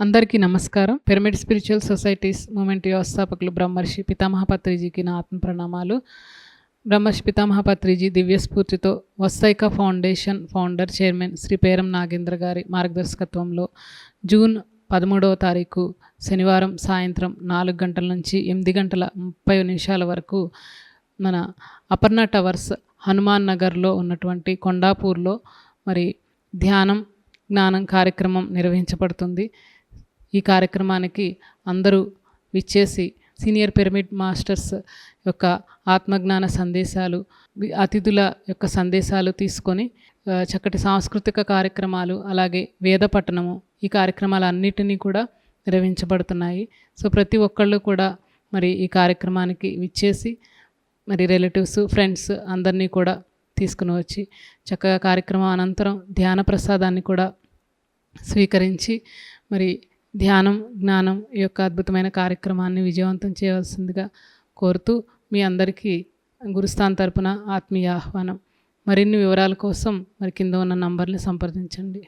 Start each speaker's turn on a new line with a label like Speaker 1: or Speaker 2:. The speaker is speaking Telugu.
Speaker 1: అందరికీ నమస్కారం. పిరమిడ్ స్పిరిచువల్ సొసైటీస్ మూమెంట్ వ్యవస్థాపకులు బ్రహ్మర్షి పితామహ పత్రిజీకి నా ఆత్మ ప్రణామాలు. బ్రహ్మర్షి పితామహ పత్రిజీ దివ్య స్ఫూర్తితో వస్తైక foundation founder chairman Shri Peram Nagendra గారి మార్గదర్శకత్వంలో జూన్ 13వ తారీఖు శనివారం సాయంత్రం 4 గంటల నుంచి 8 గంటల 30 నిమిషాల వరకు మన అపర్ణ టవర్స్ హనుమాన్ నగర్లో ఉన్నటువంటి కొండాపూర్లో మరి ధ్యానం జ్ఞానం కార్యక్రమం నిర్వహించబడుతుంది. ఈ కార్యక్రమానికి అందరూ విచ్చేసి సీనియర్ పిరమిడ్ మాస్టర్స్ యొక్క ఆత్మజ్ఞాన సందేశాలు, అతిథుల యొక్క సందేశాలు తీసుకొని చక్కటి సాంస్కృతిక కార్యక్రమాలు, అలాగే వేద పఠనము, ఈ కార్యక్రమాలన్నిటినీ కూడా నిర్వహించబడుతున్నాయి. సో ప్రతి ఒక్కళ్ళు కూడా మరి ఈ కార్యక్రమానికి విచ్చేసి మరి రిలేటివ్స్, ఫ్రెండ్స్ అందరినీ కూడా తీసుకుని వచ్చి చక్కగా కార్యక్రమం అనంతరం ధ్యాన ప్రసాదాన్ని కూడా స్వీకరించి మరి ధ్యానం జ్ఞానం ఈ యొక్క అద్భుతమైన కార్యక్రమాన్ని విజయవంతం చేయవలసిందిగా కోరుతూ మీ అందరికీ గురుస్థాన్ తరపున ఆత్మీయ ఆహ్వానం. మరిన్ని వివరాల కోసం మరి కింద ఉన్న నంబర్ని సంప్రదించండి.